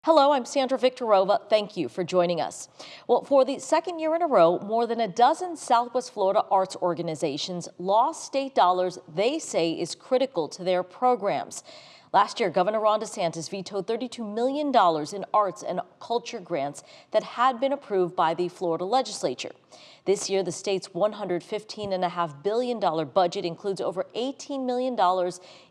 Hello, I'm Sandra Viktorova. Thank you for joining us. Well, for the second year in a row, more than a dozen Southwest Florida arts organizations lost state dollars they say is critical to their programs. Last year, Governor Ron DeSantis vetoed $32 million in arts and culture grants that had been approved by the Florida Legislature. This year, the state's $115.5 billion budget includes over $18 million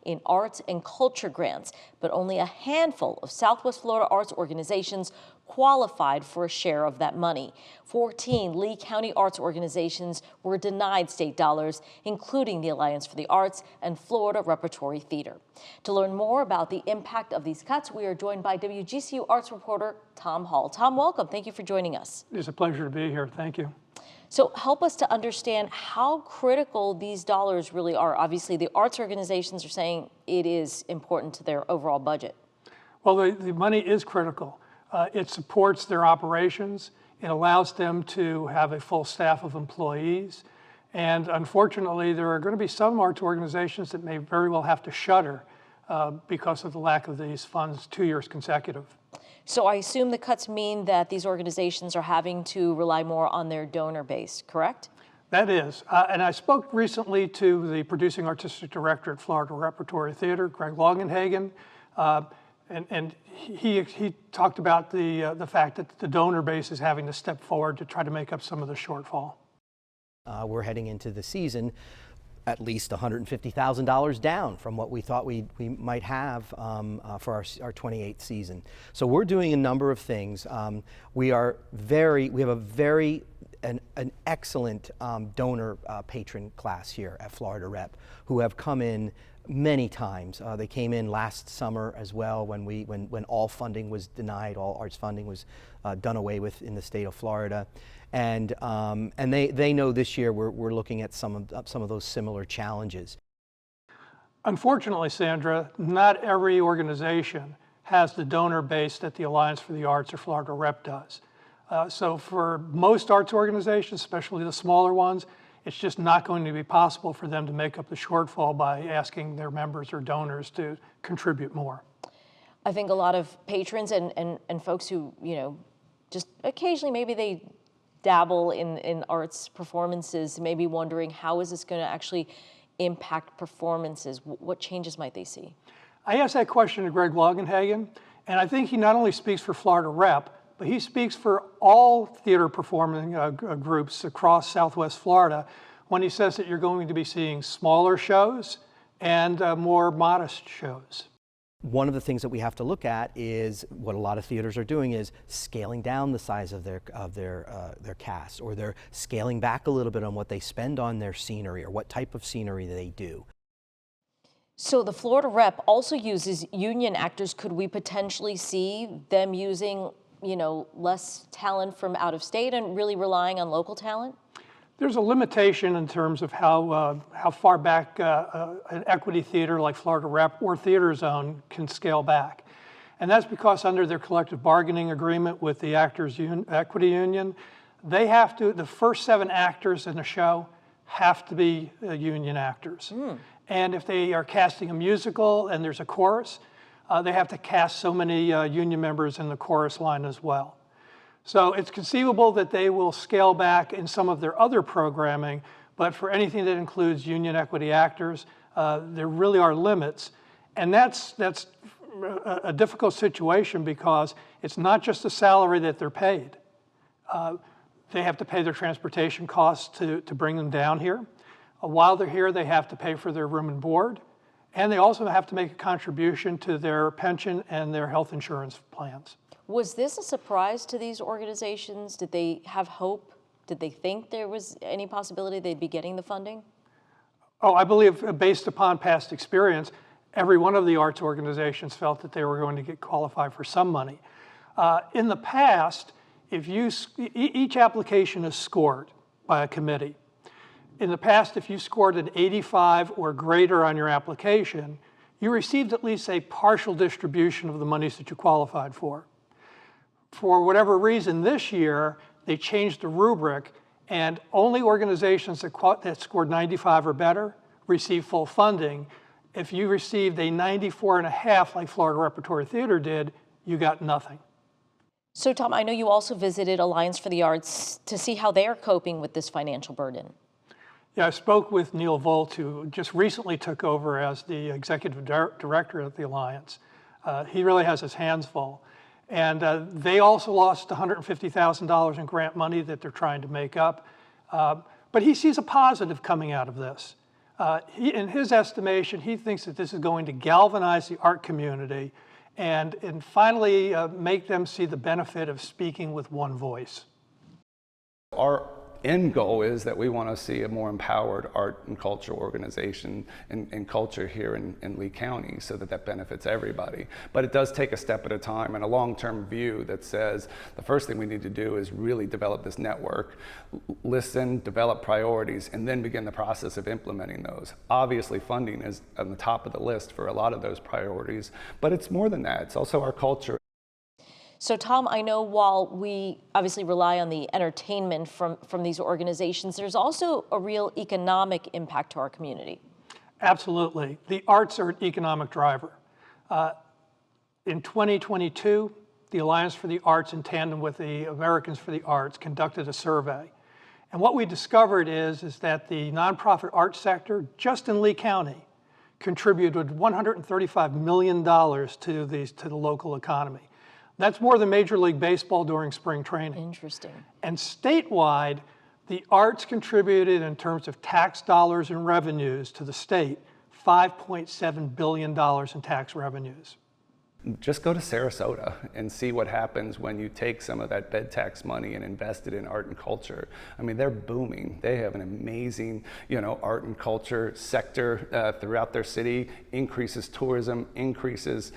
in arts and culture grants, but only a handful of Southwest Florida arts organizations qualified for a share of that money. 14 Lee County arts organizations were denied state dollars, including the Alliance for the Arts and Florida Repertory Theater. To learn more about the impact of these cuts, we are joined by WGCU arts reporter Tom Hall. Tom, welcome. Thank you for joining us. It's a pleasure to be here. Thank you. So help us to understand how critical these dollars really are. Obviously, the arts organizations are saying it is important to their overall budget. Well, the money is critical. It supports their operations. It allows them to have a full staff of employees. And unfortunately, there are going to be some arts organizations that may very well have to shutter because of the lack of these funds 2 years consecutive. So I assume the cuts mean that these organizations are having to rely more on their donor base, correct? That is. And I spoke recently to the producing artistic director at Florida Repertory Theater, Greg Longenhagen, and he talked about the fact that the donor base is having to step forward to try to make up some of the shortfall. We're heading into the season at least $150,000 down from what we thought we might have for our 28th season. So we're doing a number of things. We have an excellent donor patron class here at Florida Rep who have come in many times. They came in last summer as well when all funding was denied, all arts funding was done away with in the state of Florida. And they know this year we're looking at some of those similar challenges. Unfortunately, Sandra, not every organization has the donor base that the Alliance for the Arts or Florida Rep does. So for most arts organizations, especially the smaller ones, it's just not going to be possible for them to make up the shortfall by asking their members or donors to contribute more. I think a lot of patrons and folks who, just occasionally maybe they dabble in arts performances, maybe wondering how is this going to actually impact performances? What changes might they see? I asked that question to Greg Longenhagen, and I think he not only speaks for Florida Rep, but he speaks for all theater performing groups across Southwest Florida when he says that you're going to be seeing smaller shows and more modest shows. One of the things that we have to look at is what a lot of theaters are doing is scaling down the size of their cast, or they're scaling back a little bit on what they spend on their scenery or what type of scenery they do. So the Florida Rep also uses union actors. Could we potentially see them using less talent from out of state and really relying on local talent? There's a limitation in terms of how far back an equity theater like Florida Rep or Theater Zone can scale back. And that's because under their collective bargaining agreement with the Actors Equity Union, they have to, the first 7 actors in the show have to be union actors. And if they are casting a musical and there's a chorus, they have to cast so many union members in the chorus line as well. So it's conceivable that they will scale back in some of their other programming, but for anything that includes union equity actors, there really are limits. And that's a difficult situation because it's not just the salary that they're paid. They have to pay their transportation costs to bring them down here. While they're here, they have to pay for their room and board. And they also have to make a contribution to their pension and their health insurance plans. Was this a surprise to these organizations? Did they have hope? Did they think there was any possibility they'd be getting the funding? Oh, I believe based upon past experience, every one of the arts organizations felt that they were going to get qualified for some money. In the past, each application is scored by a committee. In the past, if you scored an 85 or greater on your application, you received at least a partial distribution of the monies that you qualified for. For whatever reason, this year, they changed the rubric, and only organizations that scored 95 or better receive full funding. If you received a 94.5 like Florida Repertory Theater did, you got nothing. So Tom, I know you also visited Alliance for the Arts to see how they're coping with this financial burden. Yeah, I spoke with Neil Volt, who just recently took over as the executive director of the Alliance. He really has his hands full. And they also lost $150,000 in grant money that they're trying to make up. But he sees a positive coming out of this. In his estimation, he thinks that this is going to galvanize the art community and finally make them see the benefit of speaking with one voice. Our end goal is that we want to see a more empowered art and culture organization and culture here in Lee County so that benefits everybody. But it does take a step at a time and a long-term view that says the first thing we need to do is really develop this network, listen, develop priorities, and then begin the process of implementing those. Obviously, funding is on the top of the list for a lot of those priorities, but it's more than that. It's also our culture. So Tom, I know while we obviously rely on the entertainment from these organizations, there's also a real economic impact to our community. Absolutely. The arts are an economic driver. In 2022, the Alliance for the Arts, in tandem with the Americans for the Arts, conducted a survey. And what we discovered is that the nonprofit arts sector, just in Lee County, contributed $135 million to the local economy. That's more than Major League Baseball during spring training. Interesting. And statewide, the arts contributed in terms of tax dollars and revenues to the state, $5.7 billion in tax revenues. Just go to Sarasota and see what happens when you take some of that bed tax money and invest it in art and culture. I mean, they're booming. They have an amazing, art and culture sector throughout their city, increases tourism, increases,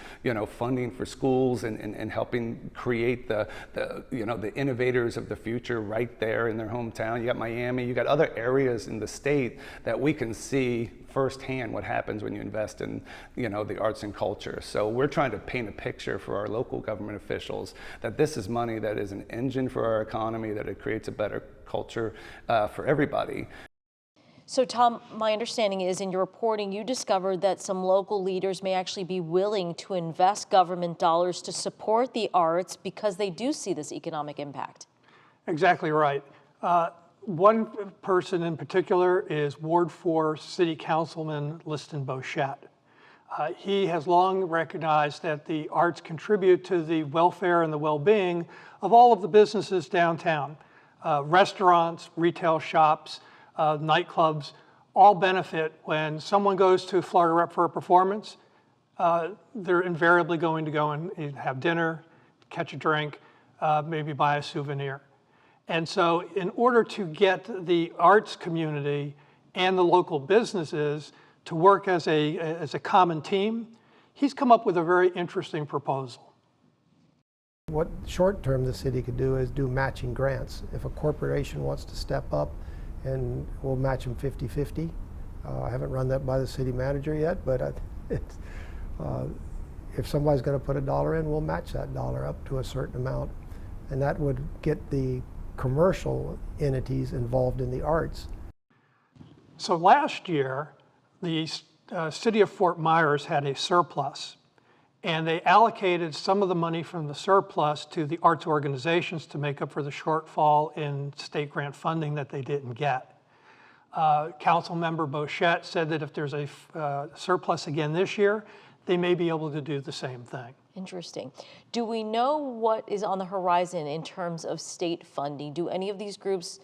funding for schools and helping create the innovators of the future right there in their hometown. You got Miami, you got other areas in the state that we can see firsthand what happens when you invest in, the arts and culture. So we're trying to paint a picture for our local government officials that this is money that is an engine for our economy, that it creates a better culture for everybody. So Tom, my understanding is in your reporting, you discovered that some local leaders may actually be willing to invest government dollars to support the arts because they do see this economic impact. Exactly right. One person in particular is Ward 4 City Councilman Liston Beauchette. He has long recognized that the arts contribute to the welfare and the well-being of all of the businesses downtown. Restaurants, retail shops, nightclubs, all benefit when someone goes to Florida Rep for a performance. They're invariably going to go and have dinner, catch a drink, maybe buy a souvenir. And so in order to get the arts community and the local businesses to work as a common team, he's come up with a very interesting proposal. What short term the city could do is do matching grants. If a corporation wants to step up, and we'll match them 50-50. I haven't run that by the city manager yet, but if somebody's going to put $1 in, we'll match that dollar up to a certain amount. And that would get the commercial entities involved in the arts. So last year, the city of Fort Myers had a surplus, and they allocated some of the money from the surplus to the arts organizations to make up for the shortfall in state grant funding that they didn't get. Council member Beauchette said that if there's a surplus again this year, they may be able to do the same thing. Interesting. Do we know what is on the horizon in terms of state funding? Do any of these groups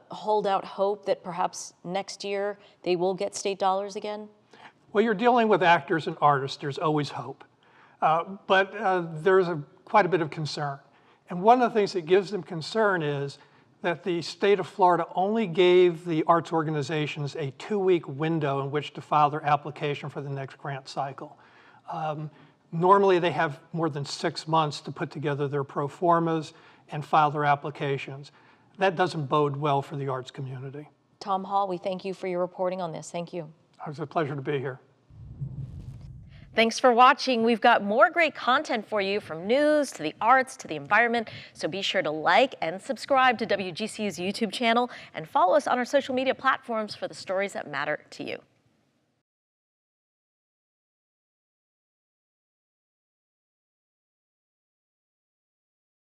hold out hope that perhaps next year they will get state dollars again? Well, you're dealing with actors and artists. There's always hope. But there's quite a bit of concern. And one of the things that gives them concern is that the state of Florida only gave the arts organizations a 2-week window in which to file their application for the next grant cycle. Normally, they have more than 6 months to put together their pro formas and file their applications. That doesn't bode well for the arts community. Tom Hall, we thank you for your reporting on this. Thank you. It was a pleasure to be here. Thanks for watching. We've got more great content for you, from news to the arts to the environment. So be sure to like and subscribe to WGCU's YouTube channel and follow us on our social media platforms for the stories that matter to you.